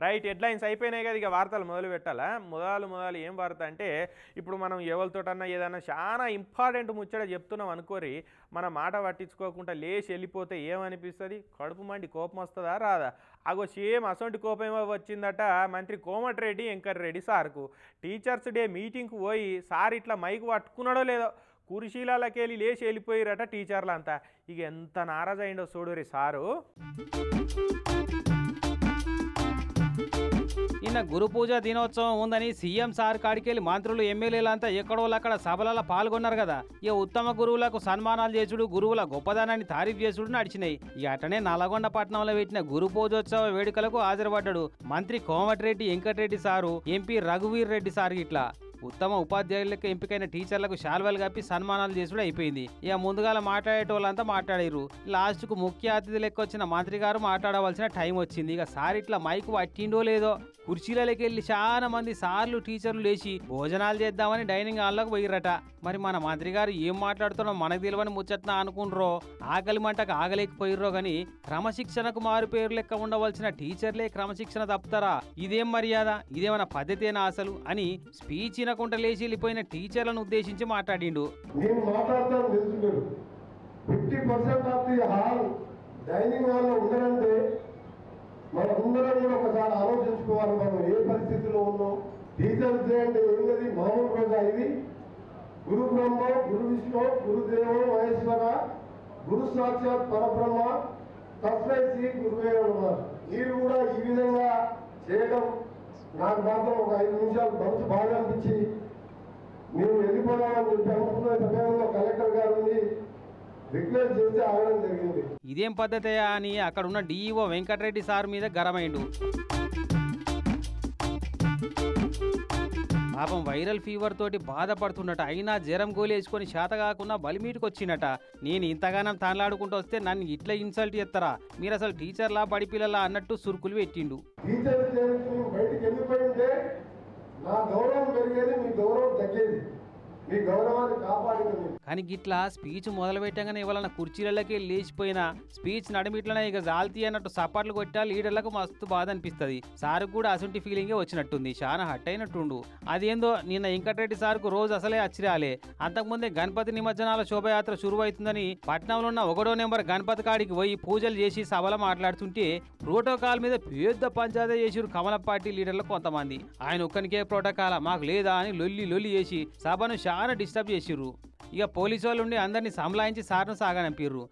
right headlines అయిపోయినాయి కదా ఇక వార్తలు మొదలు పెట్టాలా మొదలు ఏం వార్త అంటే ఇప్పుడు మనం ఎవరితోటన్నా ఏదన్నా చాలా ఇంపార్టెంట్ ముచ్చట చెప్తున్నాం అనుకోరి మన మాట పట్టించుకోకుండా లేచి వెళ్ళిపోతే ఏమనిపిస్తుంది కడుపు మండి కోపం వస్తుందా రాదా అగో సేమ్ అసొంటి కోపం ఏమో వచ్చిందట మంత్రి కోమటిరెడ్డి వెంకటరెడ్డి సార్కు టీచర్స్ డే మీటింగ్కు పోయి సార్ ఇట్లా మైకు పట్టుకున్నాడో లేదో కుర్చీలకి వెళ్ళి లేచి వెళ్ళిపోయారట టీచర్లు అంతా ఇక ఎంత నారాజు అయిందో చూడురి సారు నిన్న గురు పూజ దినోత్సవం ఉందని సీఎం సార్ కాడికెళ్ళి మంత్రులు ఎమ్మెల్యేలంతా ఎక్కడోళ్ళక్కడ సభలలో పాల్గొన్నారు కదా ఇక ఉత్తమ గురువులకు సన్మానాలు చేసుడు గురువుల గొప్పదనాన్ని తారీఫ్ చేసుడు నడిచినాయి ఇక అటనే నల్గొండ పట్టణంలో పెట్టిన గురు పూజోత్సవ వేడుకలకు హాజరుపడ్డాడు మంత్రి కోమటిరెడ్డి వెంకటరెడ్డి సారు ఎంపీ రఘువీర్ రెడ్డి సార్ ఇట్లా ఉత్తమ ఉపాధ్యాయులకు ఎంపికైన టీచర్లకు శాల్వాలు కప్పి సన్మానాలు చేసుడు అయిపోయింది ఇక ముందుగాల మాట్లాడేటోళ్ళంతా మాట్లాడారు లాస్ట్ కు ముఖ్య అతిథి లెక్క వచ్చిన మంత్రి గారు మాట్లాడవలసిన టైం వచ్చింది ఇక సార్ ఇట్లా మైకు పట్టిండో లేదో కుర్చీలకి వెళ్ళి చాలా మంది సార్లు టీచర్లు లేచి భోజనాలు చేద్దామని డైనింగ్ హాల్లోకి పోయిరట మరి మన మంత్రి గారు ఏం మాట్లాడుతున్నా మనకు తెలియని ముచ్చట్న అనుకుండ్రో ఆకలి మంటకు ఆగలేకపోయిర్రో గాని క్రమశిక్షణకు మారు పేరు లెక్క ఉండవలసిన టీచర్లే క్రమశిక్షణ తప్పుతారా ఇదేం మర్యాద ఇదేమన్నా పద్ధతేనా అసలు అని స్పీచ్ ఇనకుండా లేచి వెళ్ళిపోయిన టీచర్లను ఉద్దేశించి మాట్లాడిండు డైనింగ్ హాల్లో ఉండరంటే మనందరం కూడా ఒకసారి ఆలోచించుకోవాలి మనం ఏ పరిస్థితిలో ఉన్నాం టీచర్స్ డే అంటే ఏంటది మామూలు రోజా ఇది గురు బ్రహ్మ గురు విష్ణు గురుదేవ మహేశ్వర గురు సాక్షాత్ పరబ్రహ్మ తస్మై శ్రీ గురువే నమః మీరు కూడా ఈ విధంగా చేయడం నాకు మాత్రం ఒక 5 నిమిషాలు మనసు బాగా అనిపించి నేను వెళ్ళిపోదామని చెప్పి అనుకున్న సమయంలో కలెక్టర్ గారిని రిక్వెస్ట్ చేస్తే ఆగడం జరిగింది ఇదేం పద్ధతి అని అక్కడ ఉన్న డిఈఓ వెంకటరెడ్డి సార్ మీద గరమైండు పాపం వైరల్ ఫీవర్ తోటి బాధపడుతున్నట అయినా జ్వరం గోలేసుకొని శాత కాకుండా బలిమీటికి వచ్చినట నేను ఇంతగానం తాన్లాడుకుంటూ వస్తే నన్ను ఇట్లా ఇన్సల్ట్ చేస్తారా మీరు అసలు టీచర్లా బడిపిల్లలా అన్నట్టు సురుకులు పెట్టిండు బయటికి వెళ్ళిపోయింటే నా గౌరవం పెరిగేది మీ గౌరవం తగ్గేది మీ గౌరవాన్ని కాపాడింది కానీ గిట్లా స్పీచ్ మొదలు పెట్టగానే ఇవాళ కుర్చీలకి లేచిపోయిన స్పీచ్ నడిమిట్లనే ఇక జాల్తీ అన్నట్టు సపాట్లు కొట్టా లీడర్లకు మస్తు బాధ అనిపిస్తుంది సార్ కూడా అసంటి ఫీలింగే వచ్చినట్టుంది చాలా హట్ అయినట్టుండు అదేందో నిన్న వెంకటరెడ్డి సార్కు రోజు అసలే అచ్చిరాలే అంతకుముందే గణపతి నిమజ్జనాల శోభయాత్ర శురువైతుందని పట్నంలో ఉన్న 1వ నెంబర్ గణపతి కాడికి పోయి పూజలు చేసి సభలో మాట్లాడుతుంటే ప్రోటోకాల్ మీద పెద్ద పంచాయతీ చేసిరు కమల పార్టీ లీడర్లు కొంతమంది ఆయన ఒక్కనికే ప్రోటోకాల్ మాకు లేదా అని లొల్లి చేసి సభను చాలా డిస్టర్బ్ చేసిర్రు ఇక పోలీసు వాళ్ళు ఉండి అందరినీ సంలాయించి సార్ను సాగనంపిర్రు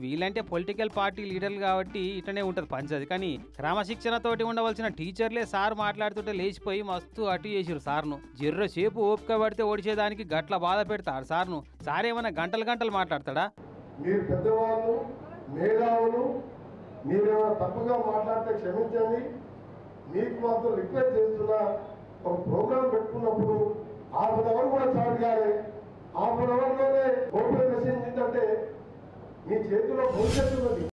వీళ్ళంటే పొలిటికల్ పార్టీ లీడర్లు కాబట్టి ఇటనే ఉంటది పంచది కానీ క్రమశిక్షణతోటి ఉండవలసిన టీచర్లే సార్ మాట్లాడుతుంటే లేచిపోయి మస్తు అటు చేసిరు సార్ను జర్ర సేపు ఓపిక పడితే ఓడిచేదానికి గట్ల బాధ పెడతాడు సార్ను సార్ ఏమన్నా గంటలు మాట్లాడతాడా మీరు పెద్దవాళ్ళు మేధావులు మీరేమైనా తప్పుగా మాట్లాడితే క్షమించండి మీకు మాత్రం రిక్వెస్ట్ చేస్తున్నా ఒక ప్రోగ్రామ్ పెట్టుకున్నప్పుడు ½ అవర్ కూడా స్టార్ట్ కాలే ½ అవర్లోనే ఓపెన్ మెసేజ్ ఏంటంటే మీ చేతిలో భవిష్యత్తు ఉన్నది